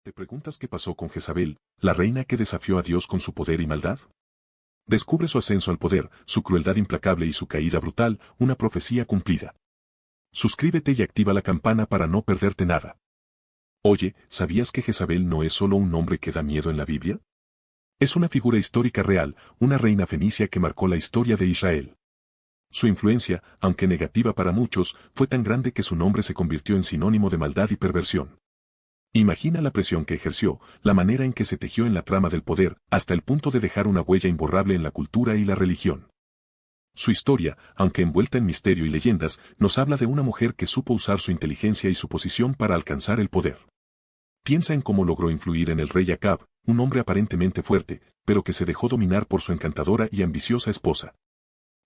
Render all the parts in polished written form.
¿Te preguntas qué pasó con Jezabel, la reina que desafió a Dios con su poder y maldad? Descubre su ascenso al poder, su crueldad implacable y su caída brutal, una profecía cumplida. Suscríbete y activa la campana para no perderte nada. Oye, ¿sabías que Jezabel no es solo un nombre que da miedo en la Biblia? Es una figura histórica real, una reina fenicia que marcó la historia de Israel. Su influencia, aunque negativa para muchos, fue tan grande que su nombre se convirtió en sinónimo de maldad y perversión. Imagina la presión que ejerció, la manera en que se tejió en la trama del poder, hasta el punto de dejar una huella imborrable en la cultura y la religión. Su historia, aunque envuelta en misterio y leyendas, nos habla de una mujer que supo usar su inteligencia y su posición para alcanzar el poder. Piensa en cómo logró influir en el rey Acab, un hombre aparentemente fuerte, pero que se dejó dominar por su encantadora y ambiciosa esposa.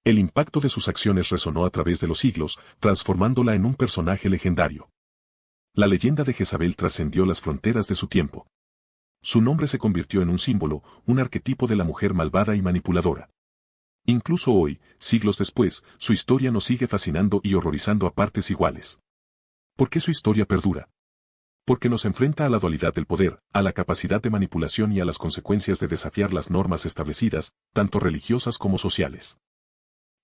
El impacto de sus acciones resonó a través de los siglos, transformándola en un personaje legendario. La leyenda de Jezabel trascendió las fronteras de su tiempo. Su nombre se convirtió en un símbolo, un arquetipo de la mujer malvada y manipuladora. Incluso hoy, siglos después, su historia nos sigue fascinando y horrorizando a partes iguales. ¿Por qué su historia perdura? Porque nos enfrenta a la dualidad del poder, a la capacidad de manipulación y a las consecuencias de desafiar las normas establecidas, tanto religiosas como sociales.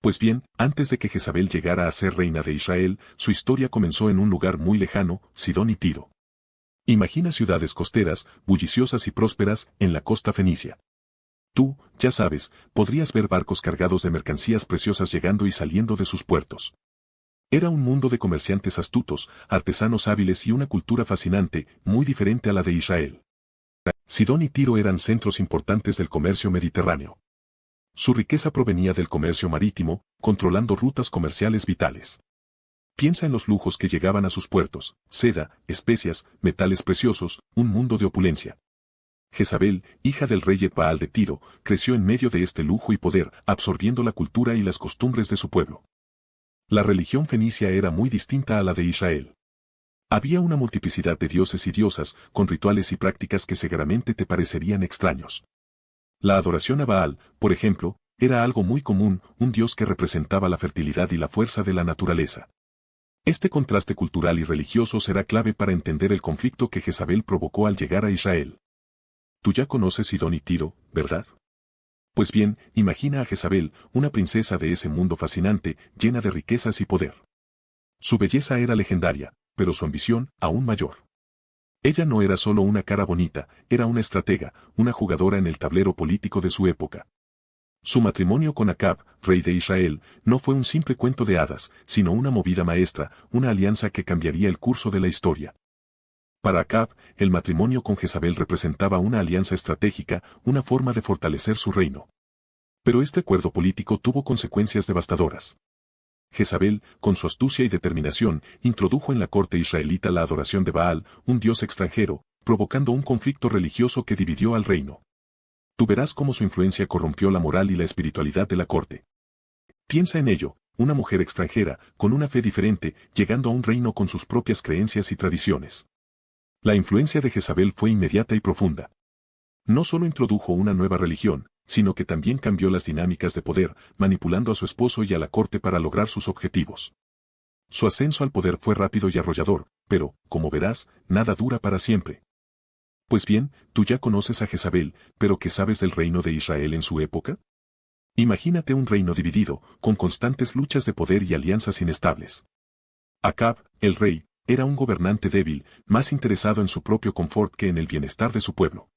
Pues bien, antes de que Jezabel llegara a ser reina de Israel, su historia comenzó en un lugar muy lejano, Sidón y Tiro. Imagina ciudades costeras, bulliciosas y prósperas, en la costa fenicia. Tú, ya sabes, podrías ver barcos cargados de mercancías preciosas llegando y saliendo de sus puertos. Era un mundo de comerciantes astutos, artesanos hábiles y una cultura fascinante, muy diferente a la de Israel. Sidón y Tiro eran centros importantes del comercio mediterráneo. Su riqueza provenía del comercio marítimo, controlando rutas comerciales vitales. Piensa en los lujos que llegaban a sus puertos, seda, especias, metales preciosos, un mundo de opulencia. Jezabel, hija del rey Etbaal de Tiro, creció en medio de este lujo y poder, absorbiendo la cultura y las costumbres de su pueblo. La religión fenicia era muy distinta a la de Israel. Había una multiplicidad de dioses y diosas, con rituales y prácticas que seguramente te parecerían extraños. La adoración a Baal, por ejemplo, era algo muy común, un dios que representaba la fertilidad y la fuerza de la naturaleza. Este contraste cultural y religioso será clave para entender el conflicto que Jezabel provocó al llegar a Israel. Tú ya conoces Sidón y Tiro, ¿verdad? Pues bien, imagina a Jezabel, una princesa de ese mundo fascinante, llena de riquezas y poder. Su belleza era legendaria, pero su ambición, aún mayor. Ella no era solo una cara bonita, era una estratega, una jugadora en el tablero político de su época. Su matrimonio con Acab, rey de Israel, no fue un simple cuento de hadas, sino una movida maestra, una alianza que cambiaría el curso de la historia. Para Acab, el matrimonio con Jezabel representaba una alianza estratégica, una forma de fortalecer su reino. Pero este acuerdo político tuvo consecuencias devastadoras. Jezabel, con su astucia y determinación, introdujo en la corte israelita la adoración de Baal, un dios extranjero, provocando un conflicto religioso que dividió al reino. Tú verás cómo su influencia corrompió la moral y la espiritualidad de la corte. Piensa en ello, una mujer extranjera, con una fe diferente, llegando a un reino con sus propias creencias y tradiciones. La influencia de Jezabel fue inmediata y profunda. No solo introdujo una nueva religión, sino que también cambió las dinámicas de poder, manipulando a su esposo y a la corte para lograr sus objetivos. Su ascenso al poder fue rápido y arrollador, pero, como verás, nada dura para siempre. Pues bien, tú ya conoces a Jezabel, pero ¿qué sabes del reino de Israel en su época? Imagínate un reino dividido, con constantes luchas de poder y alianzas inestables. Acab, el rey, era un gobernante débil, más interesado en su propio confort que en el bienestar de su pueblo.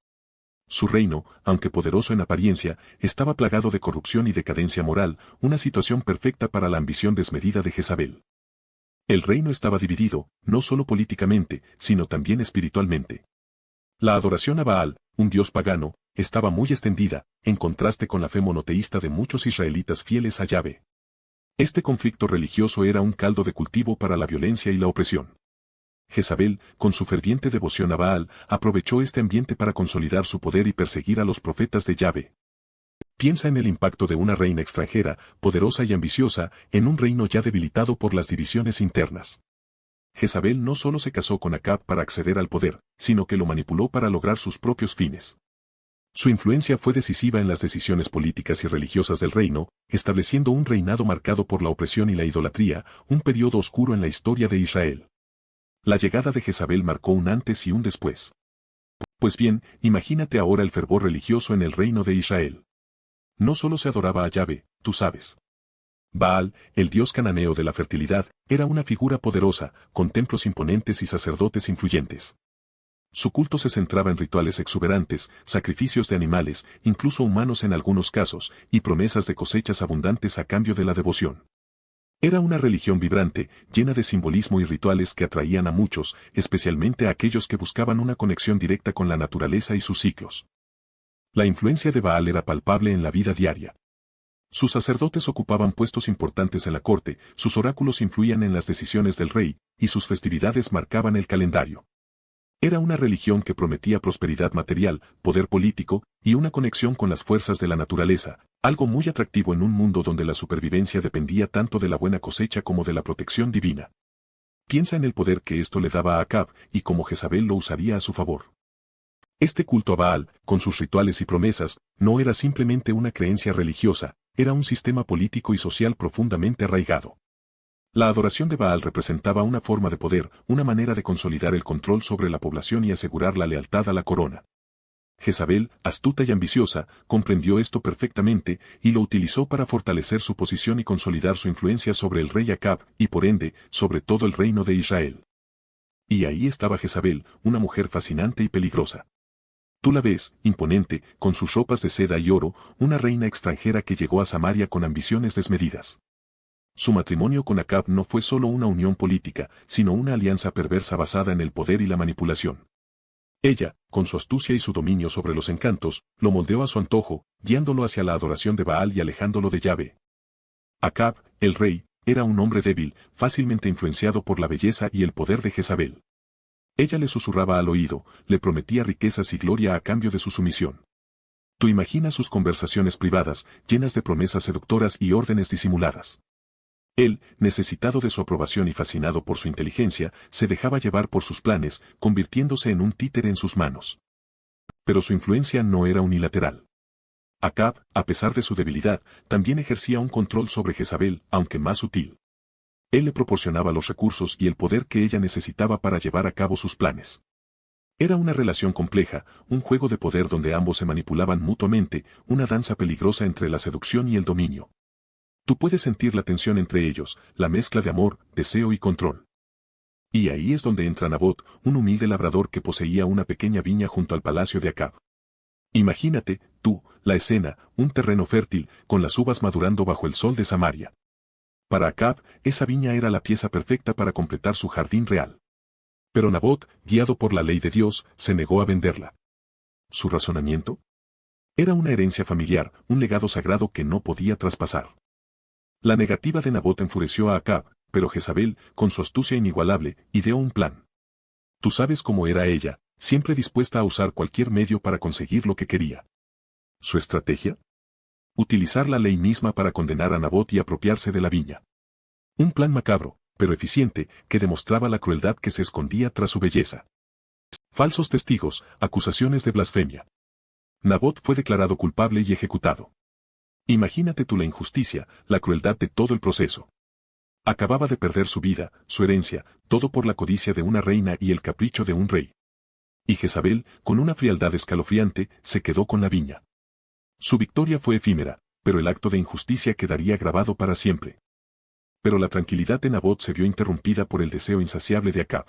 Su reino, aunque poderoso en apariencia, estaba plagado de corrupción y decadencia moral, una situación perfecta para la ambición desmedida de Jezabel. El reino estaba dividido, no solo políticamente, sino también espiritualmente. La adoración a Baal, un dios pagano, estaba muy extendida, en contraste con la fe monoteísta de muchos israelitas fieles a Yahvé. Este conflicto religioso era un caldo de cultivo para la violencia y la opresión. Jezabel, con su ferviente devoción a Baal, aprovechó este ambiente para consolidar su poder y perseguir a los profetas de Yahvé. Piensa en el impacto de una reina extranjera, poderosa y ambiciosa, en un reino ya debilitado por las divisiones internas. Jezabel no solo se casó con Acab para acceder al poder, sino que lo manipuló para lograr sus propios fines. Su influencia fue decisiva en las decisiones políticas y religiosas del reino, estableciendo un reinado marcado por la opresión y la idolatría, un periodo oscuro en la historia de Israel. La llegada de Jezabel marcó un antes y un después. Pues bien, imagínate ahora el fervor religioso en el reino de Israel. No solo se adoraba a Yahvé, tú sabes. Baal, el dios cananeo de la fertilidad, era una figura poderosa, con templos imponentes y sacerdotes influyentes. Su culto se centraba en rituales exuberantes, sacrificios de animales, incluso humanos en algunos casos, y promesas de cosechas abundantes a cambio de la devoción. Era una religión vibrante, llena de simbolismo y rituales que atraían a muchos, especialmente a aquellos que buscaban una conexión directa con la naturaleza y sus ciclos. La influencia de Baal era palpable en la vida diaria. Sus sacerdotes ocupaban puestos importantes en la corte, sus oráculos influían en las decisiones del rey, y sus festividades marcaban el calendario. Era una religión que prometía prosperidad material, poder político, y una conexión con las fuerzas de la naturaleza, algo muy atractivo en un mundo donde la supervivencia dependía tanto de la buena cosecha como de la protección divina. Piensa en el poder que esto le daba a Acab, y cómo Jezabel lo usaría a su favor. Este culto a Baal, con sus rituales y promesas, no era simplemente una creencia religiosa, era un sistema político y social profundamente arraigado. La adoración de Baal representaba una forma de poder, una manera de consolidar el control sobre la población y asegurar la lealtad a la corona. Jezabel, astuta y ambiciosa, comprendió esto perfectamente y lo utilizó para fortalecer su posición y consolidar su influencia sobre el rey Acab y por ende, sobre todo el reino de Israel. Y ahí estaba Jezabel, una mujer fascinante y peligrosa. Tú la ves, imponente, con sus ropas de seda y oro, una reina extranjera que llegó a Samaria con ambiciones desmedidas. Su matrimonio con Acab no fue solo una unión política, sino una alianza perversa basada en el poder y la manipulación. Ella, con su astucia y su dominio sobre los encantos, lo moldeó a su antojo, guiándolo hacia la adoración de Baal y alejándolo de Yahvé. Acab, el rey, era un hombre débil, fácilmente influenciado por la belleza y el poder de Jezabel. Ella le susurraba al oído, le prometía riquezas y gloria a cambio de su sumisión. Tú imaginas sus conversaciones privadas, llenas de promesas seductoras y órdenes disimuladas. Él, necesitado de su aprobación y fascinado por su inteligencia, se dejaba llevar por sus planes, convirtiéndose en un títere en sus manos. Pero su influencia no era unilateral. Acab, a pesar de su debilidad, también ejercía un control sobre Jezabel, aunque más sutil. Él le proporcionaba los recursos y el poder que ella necesitaba para llevar a cabo sus planes. Era una relación compleja, un juego de poder donde ambos se manipulaban mutuamente, una danza peligrosa entre la seducción y el dominio. Tú puedes sentir la tensión entre ellos, la mezcla de amor, deseo y control. Y ahí es donde entra Nabot, un humilde labrador que poseía una pequeña viña junto al palacio de Acab. Imagínate, tú, la escena, un terreno fértil, con las uvas madurando bajo el sol de Samaria. Para Acab, esa viña era la pieza perfecta para completar su jardín real. Pero Nabot, guiado por la ley de Dios, se negó a venderla. ¿Su razonamiento? Era una herencia familiar, un legado sagrado que no podía traspasar. La negativa de Nabot enfureció a Acab, pero Jezabel, con su astucia inigualable, ideó un plan. Tú sabes cómo era ella, siempre dispuesta a usar cualquier medio para conseguir lo que quería. ¿Su estrategia? Utilizar la ley misma para condenar a Nabot y apropiarse de la viña. Un plan macabro, pero eficiente, que demostraba la crueldad que se escondía tras su belleza. Falsos testigos, acusaciones de blasfemia. Nabot fue declarado culpable y ejecutado. Imagínate tú la injusticia, la crueldad de todo el proceso. Acababa de perder su vida, su herencia, todo por la codicia de una reina y el capricho de un rey. Y Jezabel, con una frialdad escalofriante, se quedó con la viña. Su victoria fue efímera, pero el acto de injusticia quedaría grabado para siempre. Pero la tranquilidad de Nabot se vio interrumpida por el deseo insaciable de Acab.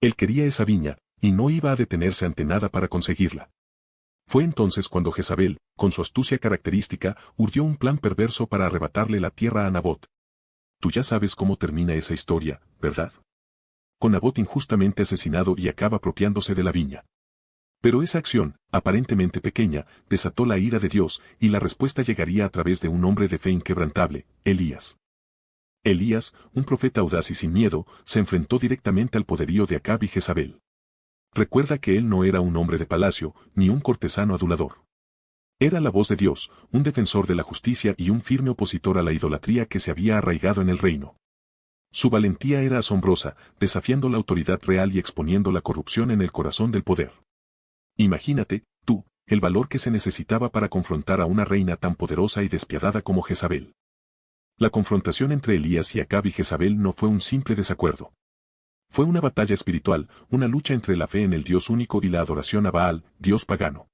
Él quería esa viña, y no iba a detenerse ante nada para conseguirla. Fue entonces cuando Jezabel, con su astucia característica, urdió un plan perverso para arrebatarle la tierra a Nabot. Tú ya sabes cómo termina esa historia, ¿verdad? Con Nabot injustamente asesinado y Acab apropiándose de la viña. Pero esa acción, aparentemente pequeña, desató la ira de Dios, y la respuesta llegaría a través de un hombre de fe inquebrantable, Elías. Elías, un profeta audaz y sin miedo, se enfrentó directamente al poderío de Acab y Jezabel. Recuerda que él no era un hombre de palacio, ni un cortesano adulador. Era la voz de Dios, un defensor de la justicia y un firme opositor a la idolatría que se había arraigado en el reino. Su valentía era asombrosa, desafiando la autoridad real y exponiendo la corrupción en el corazón del poder. Imagínate, tú, el valor que se necesitaba para confrontar a una reina tan poderosa y despiadada como Jezabel. La confrontación entre Elías y Acab y Jezabel no fue un simple desacuerdo. Fue una batalla espiritual, una lucha entre la fe en el Dios único y la adoración a Baal, Dios pagano.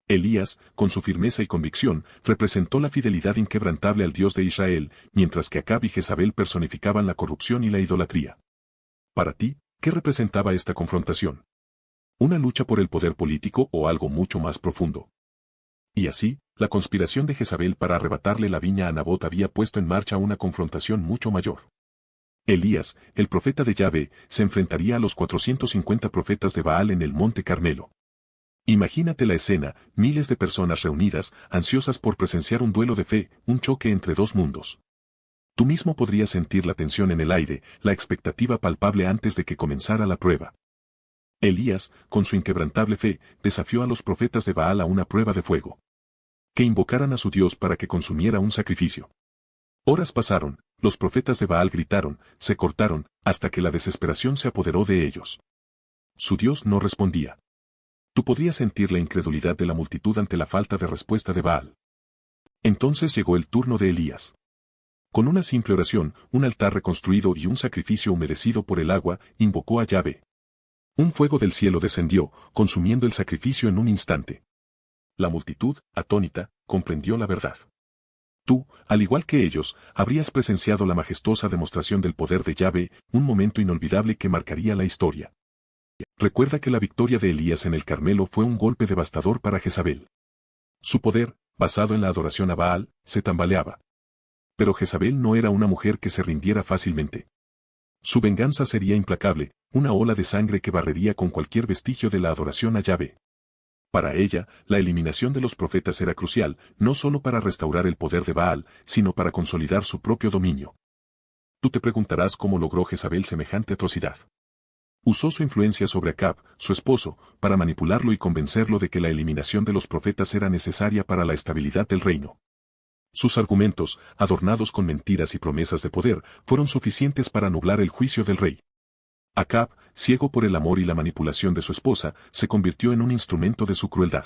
Elías, con su firmeza y convicción, representó la fidelidad inquebrantable al Dios de Israel, mientras que Acab y Jezabel personificaban la corrupción y la idolatría. Para ti, ¿qué representaba esta confrontación? ¿Una lucha por el poder político o algo mucho más profundo? Y así, la conspiración de Jezabel para arrebatarle la viña a Nabot había puesto en marcha una confrontación mucho mayor. Elías, el profeta de Yahvé, se enfrentaría a los 450 profetas de Baal en el monte Carmelo. Imagínate la escena, miles de personas reunidas, ansiosas por presenciar un duelo de fe, un choque entre dos mundos. Tú mismo podrías sentir la tensión en el aire, la expectativa palpable antes de que comenzara la prueba. Elías, con su inquebrantable fe, desafió a los profetas de Baal a una prueba de fuego. Que invocaran a su Dios para que consumiera un sacrificio. Horas pasaron, los profetas de Baal gritaron, se cortaron, hasta que la desesperación se apoderó de ellos. Su Dios no respondía. Tú podrías sentir la incredulidad de la multitud ante la falta de respuesta de Baal. Entonces llegó el turno de Elías. Con una simple oración, un altar reconstruido y un sacrificio humedecido por el agua, invocó a Yahvé. Un fuego del cielo descendió, consumiendo el sacrificio en un instante. La multitud, atónita, comprendió la verdad. Tú, al igual que ellos, habrías presenciado la majestuosa demostración del poder de Yahvé, un momento inolvidable que marcaría la historia. Recuerda que la victoria de Elías en el Carmelo fue un golpe devastador para Jezabel. Su poder, basado en la adoración a Baal, se tambaleaba. Pero Jezabel no era una mujer que se rindiera fácilmente. Su venganza sería implacable, una ola de sangre que barrería con cualquier vestigio de la adoración a Yahvé. Para ella, la eliminación de los profetas era crucial, no solo para restaurar el poder de Baal, sino para consolidar su propio dominio. Tú te preguntarás cómo logró Jezabel semejante atrocidad. Usó su influencia sobre Acab, su esposo, para manipularlo y convencerlo de que la eliminación de los profetas era necesaria para la estabilidad del reino. Sus argumentos, adornados con mentiras y promesas de poder, fueron suficientes para nublar el juicio del rey. Acab, ciego por el amor y la manipulación de su esposa, se convirtió en un instrumento de su crueldad.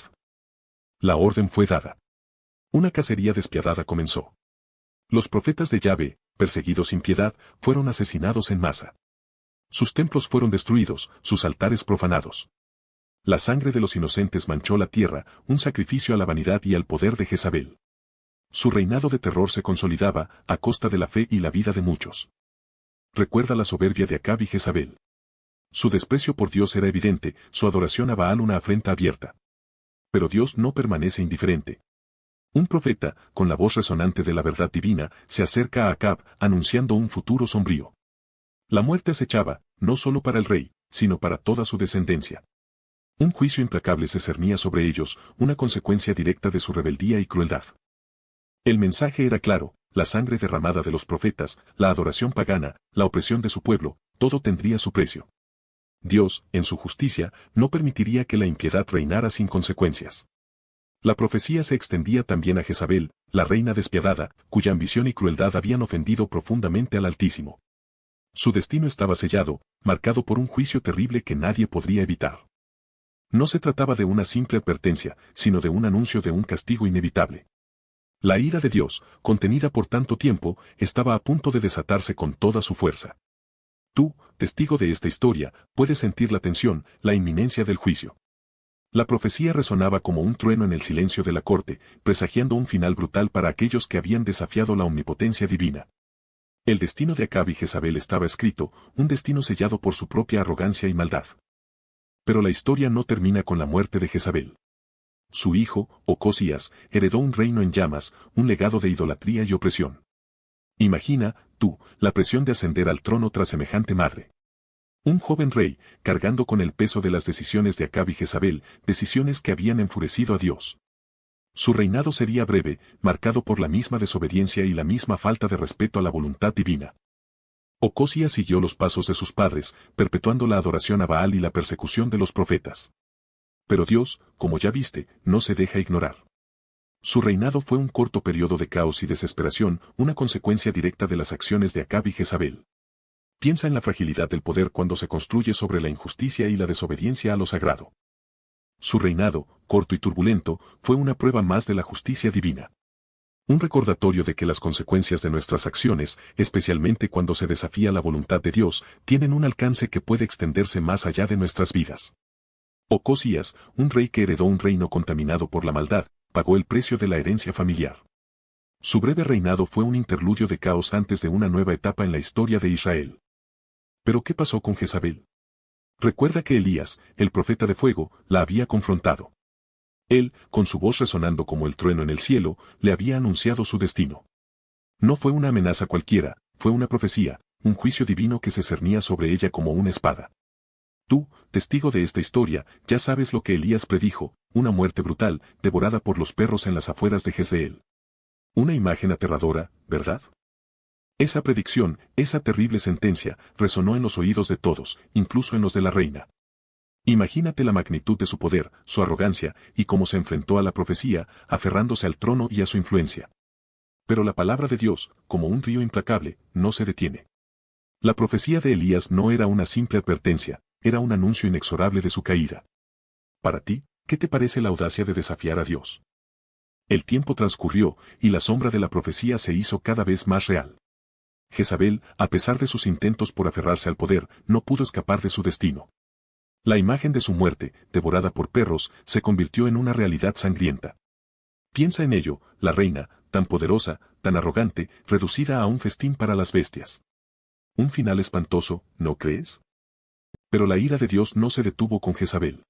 La orden fue dada. Una cacería despiadada comenzó. Los profetas de Yahvé, perseguidos sin piedad, fueron asesinados en masa. Sus templos fueron destruidos, sus altares profanados. La sangre de los inocentes manchó la tierra, un sacrificio a la vanidad y al poder de Jezabel. Su reinado de terror se consolidaba, a costa de la fe y la vida de muchos. Recuerda la soberbia de Acab y Jezabel. Su desprecio por Dios era evidente, su adoración a Baal una afrenta abierta. Pero Dios no permanece indiferente. Un profeta, con la voz resonante de la verdad divina, se acerca a Acab, anunciando un futuro sombrío. La muerte acechaba, no solo para el rey, sino para toda su descendencia. Un juicio implacable se cernía sobre ellos, una consecuencia directa de su rebeldía y crueldad. El mensaje era claro, la sangre derramada de los profetas, la adoración pagana, la opresión de su pueblo, todo tendría su precio. Dios, en su justicia, no permitiría que la impiedad reinara sin consecuencias. La profecía se extendía también a Jezabel, la reina despiadada, cuya ambición y crueldad habían ofendido profundamente al Altísimo. Su destino estaba sellado, marcado por un juicio terrible que nadie podría evitar. No se trataba de una simple advertencia, sino de un anuncio de un castigo inevitable. La ira de Dios, contenida por tanto tiempo, estaba a punto de desatarse con toda su fuerza. Tú, testigo de esta historia, puedes sentir la tensión, la inminencia del juicio. La profecía resonaba como un trueno en el silencio de la corte, presagiando un final brutal para aquellos que habían desafiado la omnipotencia divina. El destino de Acab y Jezabel estaba escrito, un destino sellado por su propia arrogancia y maldad. Pero la historia no termina con la muerte de Jezabel. Su hijo, Ocosías, heredó un reino en llamas, un legado de idolatría y opresión. Imagina, tú, la presión de ascender al trono tras semejante madre. Un joven rey, cargando con el peso de las decisiones de Acab y Jezabel, decisiones que habían enfurecido a Dios. Su reinado sería breve, marcado por la misma desobediencia y la misma falta de respeto a la voluntad divina. Ocosías siguió los pasos de sus padres, perpetuando la adoración a Baal y la persecución de los profetas. Pero Dios, como ya viste, no se deja ignorar. Su reinado fue un corto periodo de caos y desesperación, una consecuencia directa de las acciones de Acab y Jezabel. Piensa en la fragilidad del poder cuando se construye sobre la injusticia y la desobediencia a lo sagrado. Su reinado, corto y turbulento, fue una prueba más de la justicia divina. Un recordatorio de que las consecuencias de nuestras acciones, especialmente cuando se desafía la voluntad de Dios, tienen un alcance que puede extenderse más allá de nuestras vidas. Ocosías, un rey que heredó un reino contaminado por la maldad, pagó el precio de la herencia familiar. Su breve reinado fue un interludio de caos antes de una nueva etapa en la historia de Israel. ¿Pero qué pasó con Jezabel? Recuerda que Elías, el profeta de fuego, la había confrontado. Él, con su voz resonando como el trueno en el cielo, le había anunciado su destino. No fue una amenaza cualquiera, fue una profecía, un juicio divino que se cernía sobre ella como una espada. Tú, testigo de esta historia, ya sabes lo que Elías predijo, una muerte brutal, devorada por los perros en las afueras de Jezreel. Una imagen aterradora, ¿verdad? Esa predicción, esa terrible sentencia, resonó en los oídos de todos, incluso en los de la reina. Imagínate la magnitud de su poder, su arrogancia, y cómo se enfrentó a la profecía, aferrándose al trono y a su influencia. Pero la palabra de Dios, como un río implacable, no se detiene. La profecía de Elías no era una simple advertencia, era un anuncio inexorable de su caída. Para ti, ¿qué te parece la audacia de desafiar a Dios? El tiempo transcurrió, y la sombra de la profecía se hizo cada vez más real. Jezabel, a pesar de sus intentos por aferrarse al poder, no pudo escapar de su destino. La imagen de su muerte, devorada por perros, se convirtió en una realidad sangrienta. Piensa en ello, la reina, tan poderosa, tan arrogante, reducida a un festín para las bestias. Un final espantoso, ¿no crees? Pero la ira de Dios no se detuvo con Jezabel.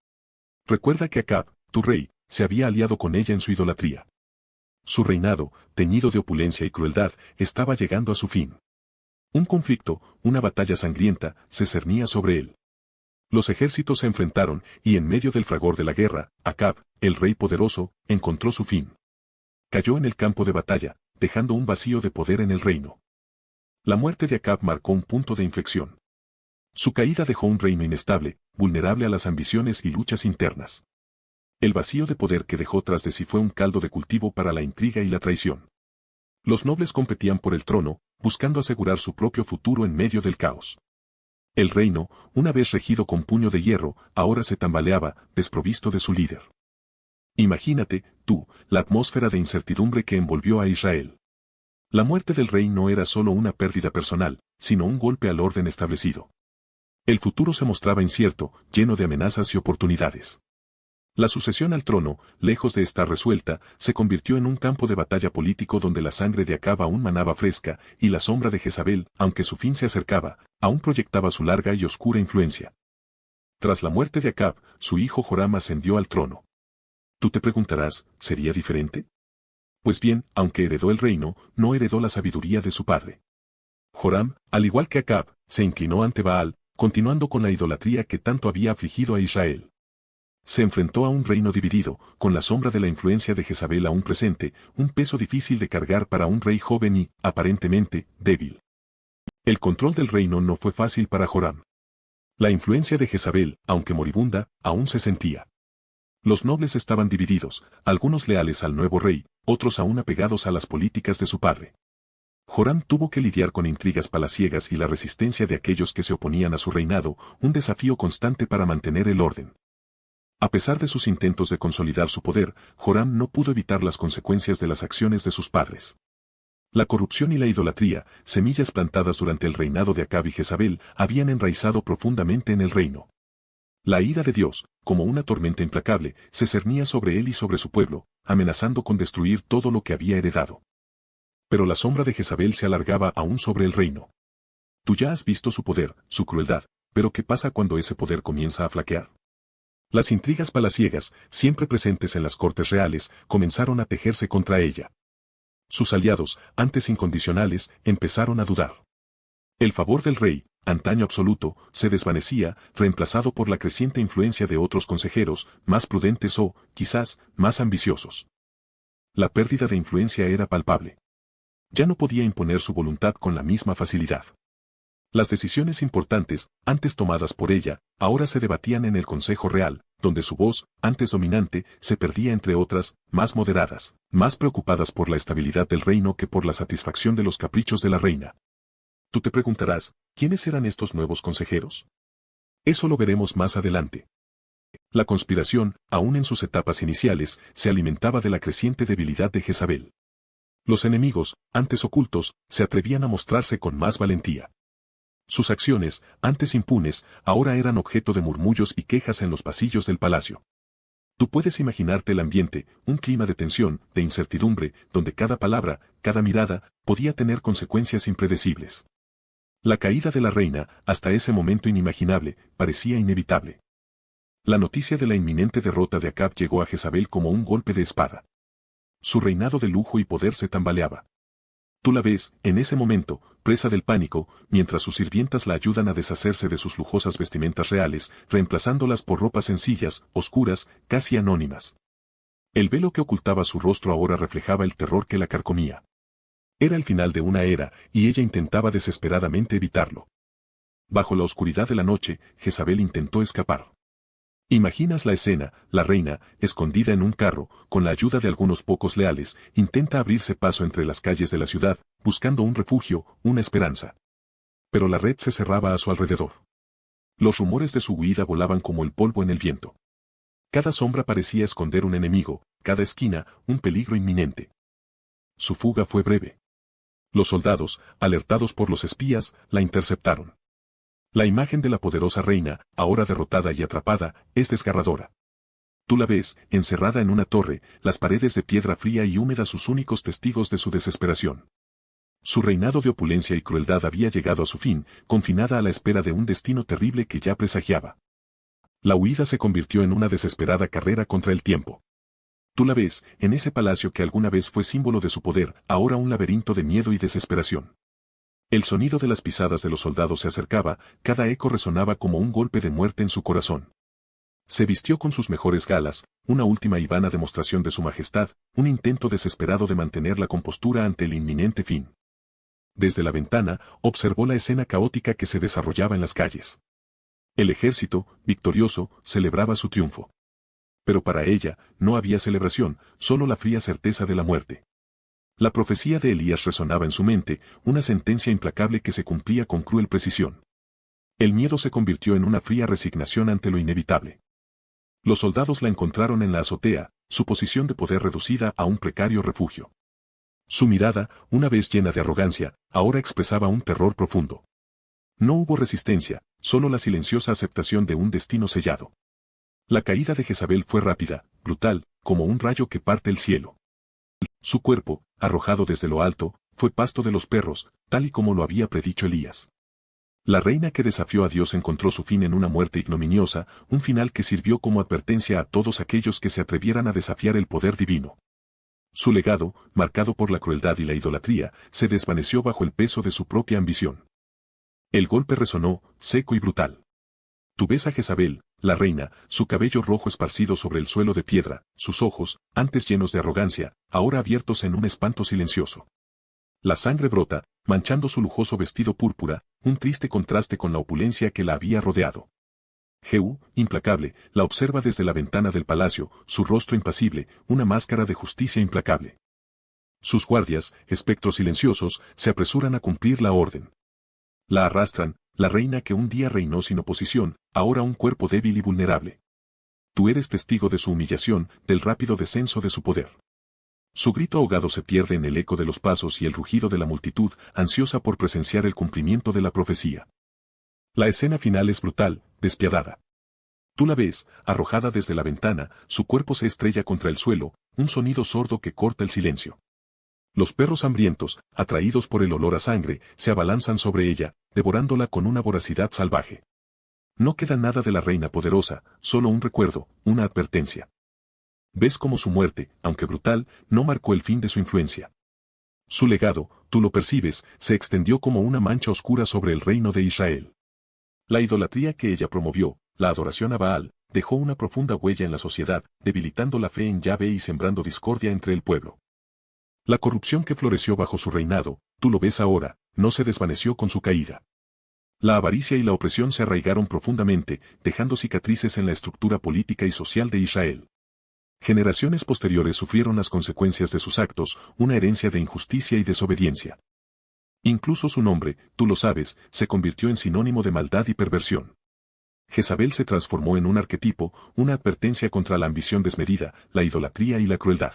Recuerda que Acab, tu rey, se había aliado con ella en su idolatría. Su reinado, teñido de opulencia y crueldad, estaba llegando a su fin. Un conflicto, una batalla sangrienta, se cernía sobre él. Los ejércitos se enfrentaron, y en medio del fragor de la guerra, Acab, el rey poderoso, encontró su fin. Cayó en el campo de batalla, dejando un vacío de poder en el reino. La muerte de Acab marcó un punto de inflexión. Su caída dejó un reino inestable, vulnerable a las ambiciones y luchas internas. El vacío de poder que dejó tras de sí fue un caldo de cultivo para la intriga y la traición. Los nobles competían por el trono, buscando asegurar su propio futuro en medio del caos. El reino, una vez regido con puño de hierro, ahora se tambaleaba, desprovisto de su líder. Imagínate, tú, la atmósfera de incertidumbre que envolvió a Israel. La muerte del rey no era solo una pérdida personal, sino un golpe al orden establecido. El futuro se mostraba incierto, lleno de amenazas y oportunidades. La sucesión al trono, lejos de estar resuelta, se convirtió en un campo de batalla político donde la sangre de Acab aún manaba fresca, y la sombra de Jezabel, aunque su fin se acercaba, aún proyectaba su larga y oscura influencia. Tras la muerte de Acab, su hijo Joram ascendió al trono. Tú te preguntarás, ¿sería diferente? Pues bien, aunque heredó el reino, no heredó la sabiduría de su padre. Joram, al igual que Acab, se inclinó ante Baal, continuando con la idolatría que tanto había afligido a Israel. Se enfrentó a un reino dividido, con la sombra de la influencia de Jezabel aún presente, un peso difícil de cargar para un rey joven y, aparentemente, débil. El control del reino no fue fácil para Joram. La influencia de Jezabel, aunque moribunda, aún se sentía. Los nobles estaban divididos, algunos leales al nuevo rey, otros aún apegados a las políticas de su padre. Joram tuvo que lidiar con intrigas palaciegas y la resistencia de aquellos que se oponían a su reinado, un desafío constante para mantener el orden. A pesar de sus intentos de consolidar su poder, Joram no pudo evitar las consecuencias de las acciones de sus padres. La corrupción y la idolatría, semillas plantadas durante el reinado de Acab y Jezabel, habían enraizado profundamente en el reino. La ira de Dios, como una tormenta implacable, se cernía sobre él y sobre su pueblo, amenazando con destruir todo lo que había heredado. Pero la sombra de Jezabel se alargaba aún sobre el reino. Tú ya has visto su poder, su crueldad, pero ¿qué pasa cuando ese poder comienza a flaquear? Las intrigas palaciegas, siempre presentes en las cortes reales, comenzaron a tejerse contra ella. Sus aliados, antes incondicionales, empezaron a dudar. El favor del rey, antaño absoluto, se desvanecía, reemplazado por la creciente influencia de otros consejeros, más prudentes o, quizás, más ambiciosos. La pérdida de influencia era palpable. Ya no podía imponer su voluntad con la misma facilidad. Las decisiones importantes, antes tomadas por ella, ahora se debatían en el Consejo Real, donde su voz, antes dominante, se perdía entre otras, más moderadas, más preocupadas por la estabilidad del reino que por la satisfacción de los caprichos de la reina. Tú te preguntarás, ¿quiénes eran estos nuevos consejeros? Eso lo veremos más adelante. La conspiración, aún en sus etapas iniciales, se alimentaba de la creciente debilidad de Jezabel. Los enemigos, antes ocultos, se atrevían a mostrarse con más valentía. Sus acciones, antes impunes, ahora eran objeto de murmullos y quejas en los pasillos del palacio. Tú puedes imaginarte el ambiente, un clima de tensión, de incertidumbre, donde cada palabra, cada mirada, podía tener consecuencias impredecibles. La caída de la reina, hasta ese momento inimaginable, parecía inevitable. La noticia de la inminente derrota de Acab llegó a Jezabel como un golpe de espada. Su reinado de lujo y poder se tambaleaba. Tú la ves, en ese momento, presa del pánico, mientras sus sirvientas la ayudan a deshacerse de sus lujosas vestimentas reales, reemplazándolas por ropas sencillas, oscuras, casi anónimas. El velo que ocultaba su rostro ahora reflejaba el terror que la carcomía. Era el final de una era, y ella intentaba desesperadamente evitarlo. Bajo la oscuridad de la noche, Jezabel intentó escapar. Imaginas la escena, la reina, escondida en un carro, con la ayuda de algunos pocos leales, intenta abrirse paso entre las calles de la ciudad, buscando un refugio, una esperanza. Pero la red se cerraba a su alrededor. Los rumores de su huida volaban como el polvo en el viento. Cada sombra parecía esconder un enemigo, cada esquina, un peligro inminente. Su fuga fue breve. Los soldados, alertados por los espías, la interceptaron. La imagen de la poderosa reina, ahora derrotada y atrapada, es desgarradora. Tú la ves, encerrada en una torre, las paredes de piedra fría y húmeda sus únicos testigos de su desesperación. Su reinado de opulencia y crueldad había llegado a su fin, confinada a la espera de un destino terrible que ya presagiaba. La huida se convirtió en una desesperada carrera contra el tiempo. Tú la ves, en ese palacio que alguna vez fue símbolo de su poder, ahora un laberinto de miedo y desesperación. El sonido de las pisadas de los soldados se acercaba, cada eco resonaba como un golpe de muerte en su corazón. Se vistió con sus mejores galas, una última y vana demostración de su majestad, un intento desesperado de mantener la compostura ante el inminente fin. Desde la ventana, observó la escena caótica que se desarrollaba en las calles. El ejército, victorioso, celebraba su triunfo. Pero para ella, no había celebración, solo la fría certeza de la muerte. La profecía de Elías resonaba en su mente, una sentencia implacable que se cumplía con cruel precisión. El miedo se convirtió en una fría resignación ante lo inevitable. Los soldados la encontraron en la azotea, su posición de poder reducida a un precario refugio. Su mirada, una vez llena de arrogancia, ahora expresaba un terror profundo. No hubo resistencia, solo la silenciosa aceptación de un destino sellado. La caída de Jezabel fue rápida, brutal, como un rayo que parte el cielo. Su cuerpo, arrojado desde lo alto, fue pasto de los perros, tal y como lo había predicho Elías. La reina que desafió a Dios encontró su fin en una muerte ignominiosa, un final que sirvió como advertencia a todos aquellos que se atrevieran a desafiar el poder divino. Su legado, marcado por la crueldad y la idolatría, se desvaneció bajo el peso de su propia ambición. El golpe resonó, seco y brutal. Tú ves a Jezabel, la reina, su cabello rojo esparcido sobre el suelo de piedra, sus ojos, antes llenos de arrogancia, ahora abiertos en un espanto silencioso. La sangre brota, manchando su lujoso vestido púrpura, un triste contraste con la opulencia que la había rodeado. Jehú, implacable, la observa desde la ventana del palacio, su rostro impasible, una máscara de justicia implacable. Sus guardias, espectros silenciosos, se apresuran a cumplir la orden. La arrastran, la reina que un día reinó sin oposición, ahora un cuerpo débil y vulnerable. Tú eres testigo de su humillación, del rápido descenso de su poder. Su grito ahogado se pierde en el eco de los pasos y el rugido de la multitud, ansiosa por presenciar el cumplimiento de la profecía. La escena final es brutal, despiadada. Tú la ves, arrojada desde la ventana, su cuerpo se estrella contra el suelo, un sonido sordo que corta el silencio. Los perros hambrientos, atraídos por el olor a sangre, se abalanzan sobre ella, devorándola con una voracidad salvaje. No queda nada de la reina poderosa, solo un recuerdo, una advertencia. Ves cómo su muerte, aunque brutal, no marcó el fin de su influencia. Su legado, tú lo percibes, se extendió como una mancha oscura sobre el reino de Israel. La idolatría que ella promovió, la adoración a Baal, dejó una profunda huella en la sociedad, debilitando la fe en Yahvé y sembrando discordia entre el pueblo. La corrupción que floreció bajo su reinado, tú lo ves ahora, no se desvaneció con su caída. La avaricia y la opresión se arraigaron profundamente, dejando cicatrices en la estructura política y social de Israel. Generaciones posteriores sufrieron las consecuencias de sus actos, una herencia de injusticia y desobediencia. Incluso su nombre, tú lo sabes, se convirtió en sinónimo de maldad y perversión. Jezabel se transformó en un arquetipo, una advertencia contra la ambición desmedida, la idolatría y la crueldad.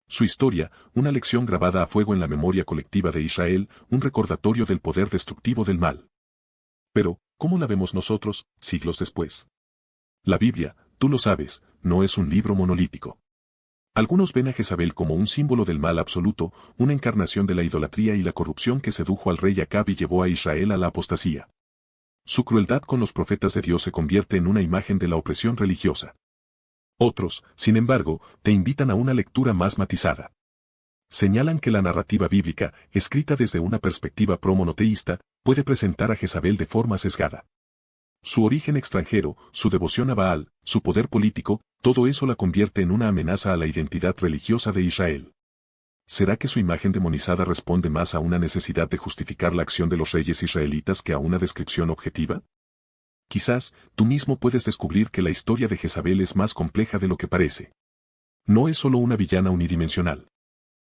Su historia, una lección grabada a fuego en la memoria colectiva de Israel, un recordatorio del poder destructivo del mal. Pero, ¿cómo la vemos nosotros, siglos después? La Biblia, tú lo sabes, no es un libro monolítico. Algunos ven a Jezabel como un símbolo del mal absoluto, una encarnación de la idolatría y la corrupción que sedujo al rey Acab y llevó a Israel a la apostasía. Su crueldad con los profetas de Dios se convierte en una imagen de la opresión religiosa. Otros, sin embargo, te invitan a una lectura más matizada. Señalan que la narrativa bíblica, escrita desde una perspectiva pro-monoteísta, puede presentar a Jezabel de forma sesgada. Su origen extranjero, su devoción a Baal, su poder político, todo eso la convierte en una amenaza a la identidad religiosa de Israel. ¿Será que su imagen demonizada responde más a una necesidad de justificar la acción de los reyes israelitas que a una descripción objetiva? Quizás, tú mismo puedes descubrir que la historia de Jezabel es más compleja de lo que parece. No es solo una villana unidimensional.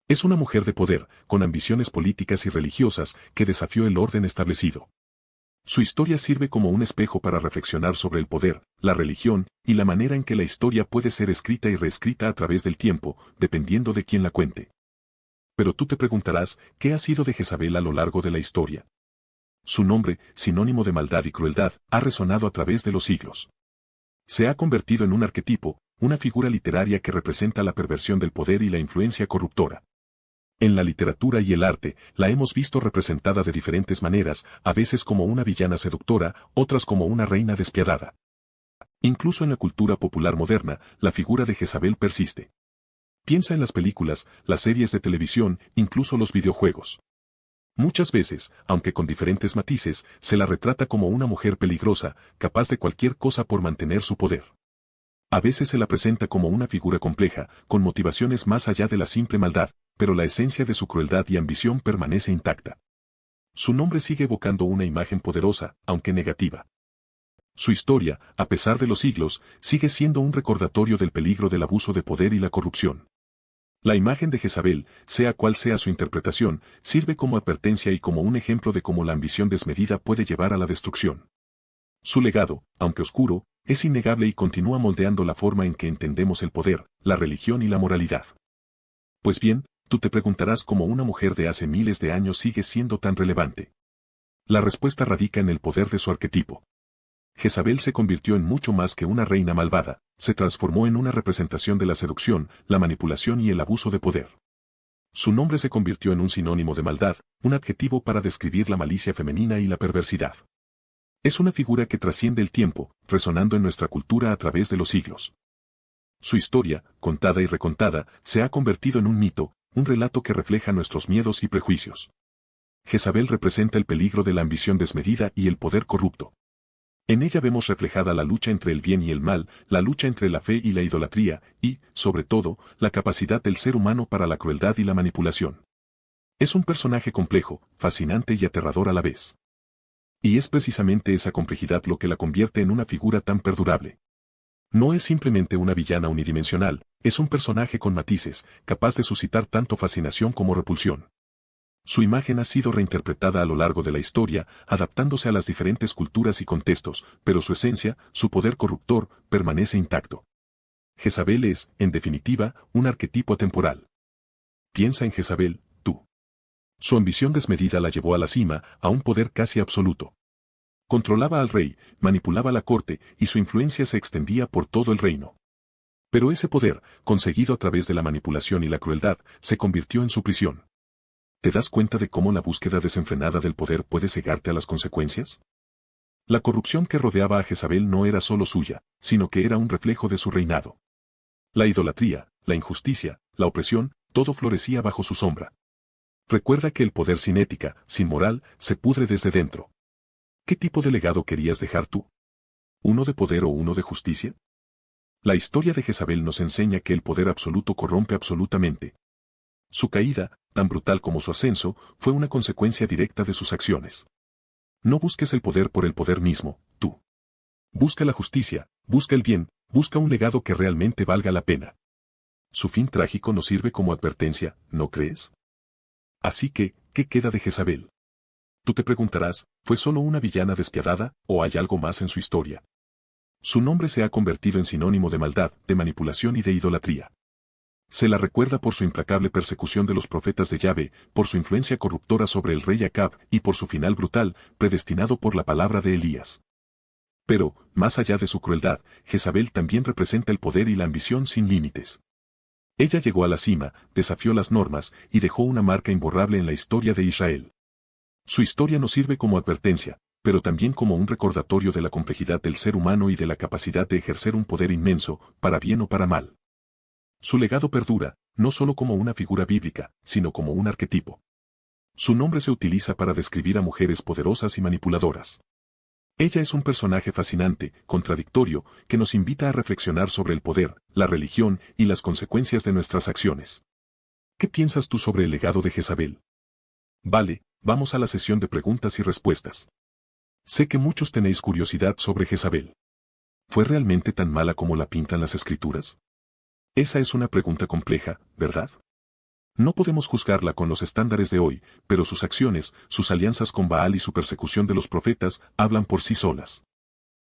Es una mujer de poder, con ambiciones políticas y religiosas, que desafió el orden establecido. Su historia sirve como un espejo para reflexionar sobre el poder, la religión, y la manera en que la historia puede ser escrita y reescrita a través del tiempo, dependiendo de quién la cuente. Pero tú te preguntarás, ¿qué ha sido de Jezabel a lo largo de la historia? Su nombre, sinónimo de maldad y crueldad, ha resonado a través de los siglos. Se ha convertido en un arquetipo, una figura literaria que representa la perversión del poder y la influencia corruptora. En la literatura y el arte, la hemos visto representada de diferentes maneras, a veces como una villana seductora, otras como una reina despiadada. Incluso en la cultura popular moderna, la figura de Jezabel persiste. Piensa en las películas, las series de televisión, incluso los videojuegos. Muchas veces, aunque con diferentes matices, se la retrata como una mujer peligrosa, capaz de cualquier cosa por mantener su poder. A veces se la presenta como una figura compleja, con motivaciones más allá de la simple maldad, pero la esencia de su crueldad y ambición permanece intacta. Su nombre sigue evocando una imagen poderosa, aunque negativa. Su historia, a pesar de los siglos, sigue siendo un recordatorio del peligro del abuso de poder y la corrupción. La imagen de Jezabel, sea cual sea su interpretación, sirve como advertencia y como un ejemplo de cómo la ambición desmedida puede llevar a la destrucción. Su legado, aunque oscuro, es innegable y continúa moldeando la forma en que entendemos el poder, la religión y la moralidad. Pues bien, tú te preguntarás cómo una mujer de hace miles de años sigue siendo tan relevante. La respuesta radica en el poder de su arquetipo. Jezabel se convirtió en mucho más que una reina malvada, se transformó en una representación de la seducción, la manipulación y el abuso de poder. Su nombre se convirtió en un sinónimo de maldad, un adjetivo para describir la malicia femenina y la perversidad. Es una figura que trasciende el tiempo, resonando en nuestra cultura a través de los siglos. Su historia, contada y recontada, se ha convertido en un mito, un relato que refleja nuestros miedos y prejuicios. Jezabel representa el peligro de la ambición desmedida y el poder corrupto. En ella vemos reflejada la lucha entre el bien y el mal, la lucha entre la fe y la idolatría, y, sobre todo, la capacidad del ser humano para la crueldad y la manipulación. Es un personaje complejo, fascinante y aterrador a la vez. Y es precisamente esa complejidad lo que la convierte en una figura tan perdurable. No es simplemente una villana unidimensional, es un personaje con matices, capaz de suscitar tanto fascinación como repulsión. Su imagen ha sido reinterpretada a lo largo de la historia, adaptándose a las diferentes culturas y contextos, pero su esencia, su poder corruptor, permanece intacto. Jezabel es, en definitiva, un arquetipo atemporal. Piensa en Jezabel, tú. Su ambición desmedida la llevó a la cima, a un poder casi absoluto. Controlaba al rey, manipulaba la corte, y su influencia se extendía por todo el reino. Pero ese poder, conseguido a través de la manipulación y la crueldad, se convirtió en su prisión. ¿Te das cuenta de cómo la búsqueda desenfrenada del poder puede cegarte a las consecuencias? La corrupción que rodeaba a Jezabel no era solo suya, sino que era un reflejo de su reinado. La idolatría, la injusticia, la opresión, todo florecía bajo su sombra. Recuerda que el poder sin ética, sin moral, se pudre desde dentro. ¿Qué tipo de legado querías dejar tú? ¿Uno de poder o uno de justicia? La historia de Jezabel nos enseña que el poder absoluto corrompe absolutamente. Su caída, tan brutal como su ascenso, fue una consecuencia directa de sus acciones. No busques el poder por el poder mismo, tú. Busca la justicia, busca el bien, busca un legado que realmente valga la pena. Su fin trágico nos sirve como advertencia, ¿no crees? Así que, ¿qué queda de Jezabel? Tú te preguntarás, ¿fue solo una villana despiadada, o hay algo más en su historia? Su nombre se ha convertido en sinónimo de maldad, de manipulación y de idolatría. Se la recuerda por su implacable persecución de los profetas de Yahvé, por su influencia corruptora sobre el rey Acab y por su final brutal, predestinado por la palabra de Elías. Pero, más allá de su crueldad, Jezabel también representa el poder y la ambición sin límites. Ella llegó a la cima, desafió las normas y dejó una marca imborrable en la historia de Israel. Su historia nos sirve como advertencia, pero también como un recordatorio de la complejidad del ser humano y de la capacidad de ejercer un poder inmenso, para bien o para mal. Su legado perdura, no solo como una figura bíblica, sino como un arquetipo. Su nombre se utiliza para describir a mujeres poderosas y manipuladoras. Ella es un personaje fascinante, contradictorio, que nos invita a reflexionar sobre el poder, la religión y las consecuencias de nuestras acciones. ¿Qué piensas tú sobre el legado de Jezabel? Vale, vamos a la sesión de preguntas y respuestas. Sé que muchos tenéis curiosidad sobre Jezabel. ¿Fue realmente tan mala como la pintan las escrituras? Esa es una pregunta compleja, ¿verdad? No podemos juzgarla con los estándares de hoy, pero sus acciones, sus alianzas con Baal y su persecución de los profetas, hablan por sí solas.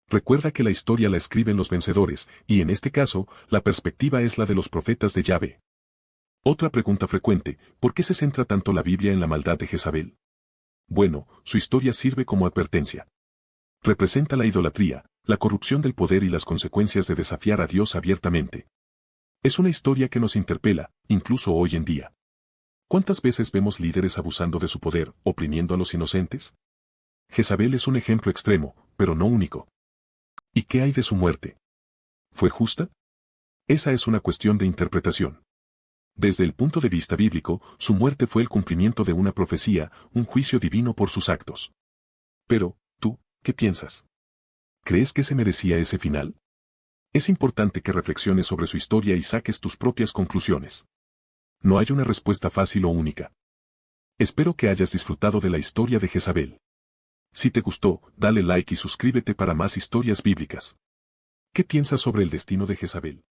Recuerda que la historia la escriben los vencedores, y en este caso, la perspectiva es la de los profetas de Yahvé. Otra pregunta frecuente, ¿por qué se centra tanto la Biblia en la maldad de Jezabel? Bueno, su historia sirve como advertencia. Representa la idolatría, la corrupción del poder y las consecuencias de desafiar a Dios abiertamente. Es una historia que nos interpela, incluso hoy en día. ¿Cuántas veces vemos líderes abusando de su poder, oprimiendo a los inocentes? Jezabel es un ejemplo extremo, pero no único. ¿Y qué hay de su muerte? ¿Fue justa? Esa es una cuestión de interpretación. Desde el punto de vista bíblico, su muerte fue el cumplimiento de una profecía, un juicio divino por sus actos. Pero, ¿tú, qué piensas? ¿Crees que se merecía ese final? Es importante que reflexiones sobre su historia y saques tus propias conclusiones. No hay una respuesta fácil o única. Espero que hayas disfrutado de la historia de Jezabel. Si te gustó, dale like y suscríbete para más historias bíblicas. ¿Qué piensas sobre el destino de Jezabel?